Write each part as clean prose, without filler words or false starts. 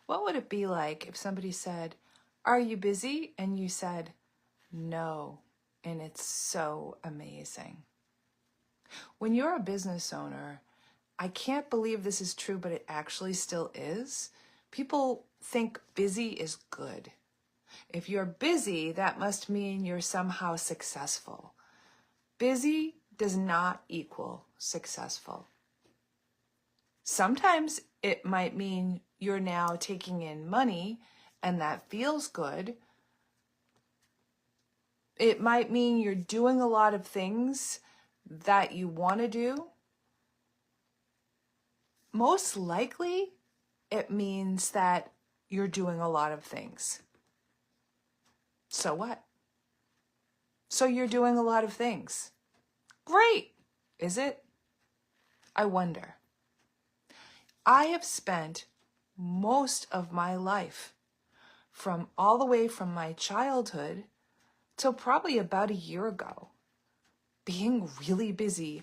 What would it be like if somebody said, "Are you busy?" and you said, "No," and it's so amazing. When you're a business owner, I can't believe this is true, but it actually still is. People think busy is good. If you're busy, that must mean you're somehow successful. Busy does not equal successful. Sometimes it might mean you're now taking in money and that feels good. It might mean you're doing a lot of things that you want to do. Most likely, it means that you're doing a lot of things. So what? So you're doing a lot of things. Great, is it? I wonder. I have spent most of my life, from all the way from my childhood till probably about a year ago, being really busy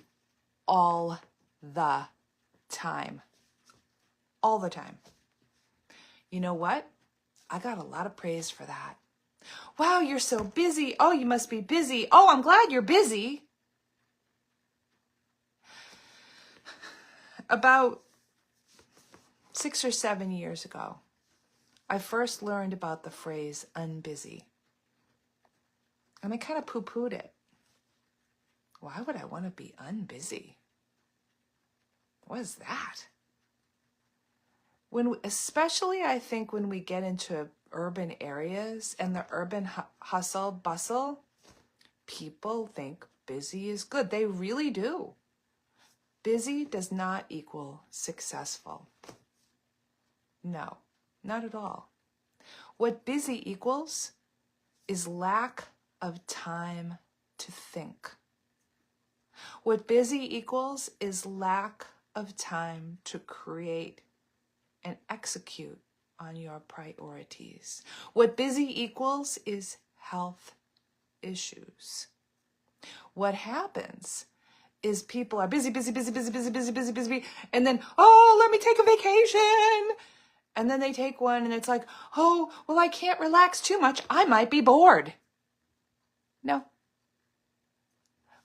all the time. All the time. You know what? I got a lot of praise for that. Wow, you're so busy. Oh, you must be busy. Oh, I'm glad you're busy. About 6 or 7 years ago, I first learned about the phrase unbusy. And I kind of poo-pooed it. Why would I want to be unbusy? What is that? Especially I think when we get into urban areas and the urban hustle bustle, people think busy is good. They really do. Busy does not equal successful. No, not at all. What busy equals is lack of time to think. What busy equals is lack of time to create and execute on your priorities. What busy equals is health issues. What happens is people are busy, and then, oh, let me take a vacation. And then they take one and it's like, oh, well, I can't relax too much. I might be bored. No.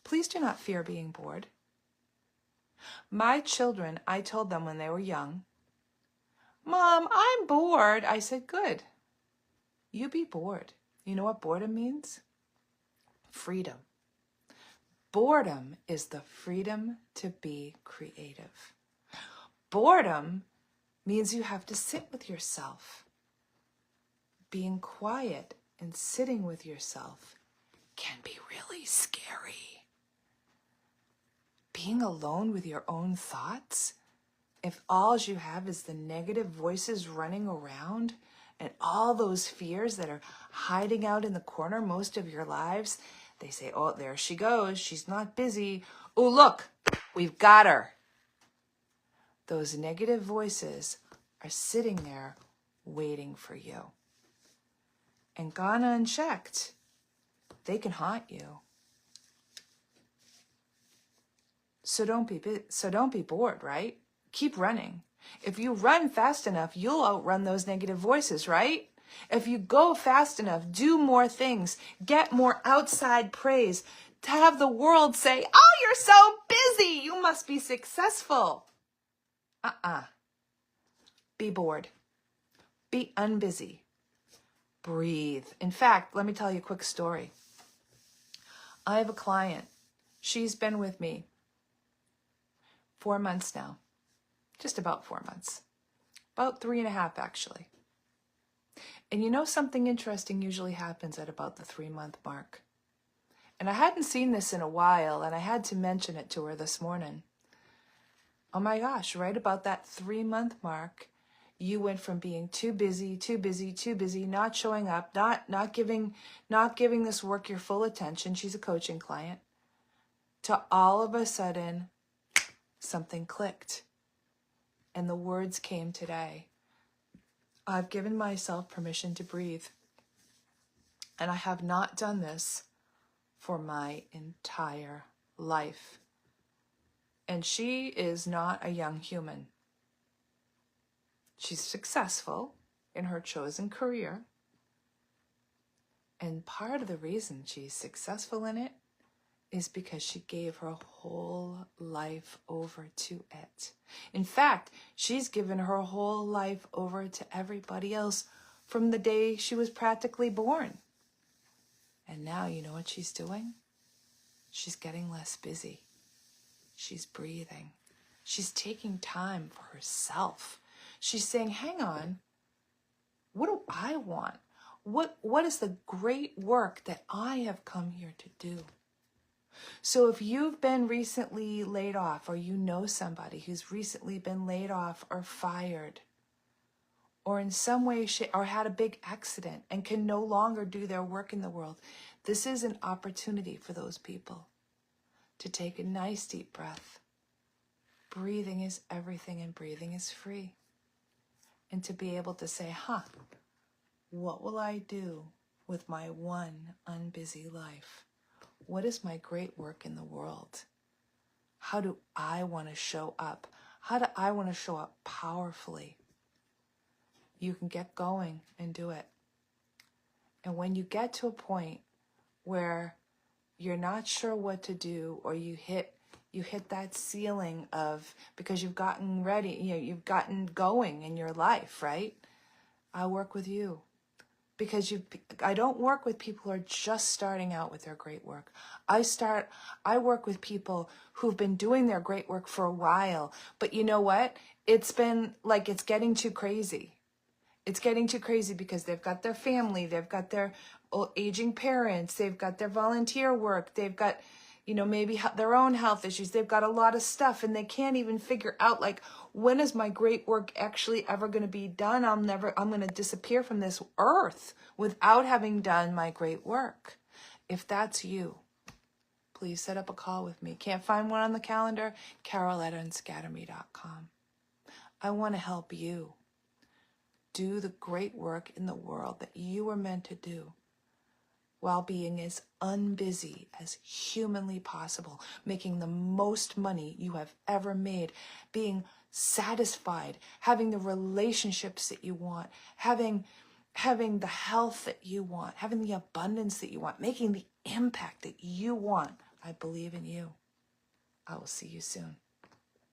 Please do not fear being bored. My children, I told them when they were young, Mom, I'm bored. I said, good. You be bored. You know what boredom means? Freedom. Boredom is the freedom to be creative. Boredom means you have to sit with yourself. Being quiet and sitting with yourself can be really scary. Being alone with your own thoughts, if all you have is the negative voices running around and all those fears that are hiding out in the corner most of your lives, they say, oh, there she goes. She's not busy. Oh, look, we've got her. Those negative voices are sitting there waiting for you. And gone unchecked, they can haunt you. So don't be bored, right? Keep running. If you run fast enough, you'll outrun those negative voices, right? If you go fast enough, do more things, get more outside praise, to have the world say, oh, you're so busy, you must be successful. Be bored. Be unbusy. Breathe. In fact, let me tell you a quick story. I have a client. She's been with me 4 months now. Just about 4 months. About 3.5, actually. And you know, something interesting usually happens at about the 3-month mark. And I hadn't seen this in a while, and I had to mention it to her this morning. Oh my gosh, right about that 3-month mark, you went from being too busy, not showing up, not giving this work your full attention. She's a coaching client. To all of a sudden, something clicked. And the words came today. I've given myself permission to breathe. And I have not done this for my entire life. And she is not a young human. She's successful. in her chosen career. And part of the reason she's successful in it is because she gave her whole life over to it. In fact, she's given her whole life over to everybody else from the day she was practically born. And now, you know what she's doing? She's getting less busy. She's breathing. She's taking time for herself. She's saying, hang on, what do I want? What is the great work that I have come here to do? So if you've been recently laid off, or you know somebody who's recently been laid off or fired, or in some way or had a big accident and can no longer do their work in the world, this is an opportunity for those people to take a nice deep breath. Breathing is everything, and breathing is free. And to be able to say, what will I do with my one unbusy life? What is my great work in the world? How do I want to show up? How do I want to show up powerfully? You can get going and do it. And when you get to a point where you're not sure what to do, or you hit that ceiling of, because you've gotten ready, you've gotten going in your life, right? I work with you. Because I don't work with people who are just starting out with their great work. I work with people who've been doing their great work for a while, but you know what? It's been like, it's getting too crazy. It's getting too crazy because they've got their family, they've got their aging parents, they've got their volunteer work, they've got, maybe their own health issues. They've got a lot of stuff, and they can't even figure out, like, when is my great work actually ever going to be done? I'm going to disappear from this earth without having done my great work. If that's you, please set up a call with me. Can't find one on the calendar? Carol@unscatterme.com. I want to help you do the great work in the world that you were meant to do, while being as unbusy as humanly possible, making the most money you have ever made, being satisfied, having the relationships that you want, having the health that you want, having the abundance that you want, making the impact that you want. I believe in you. I will see you soon.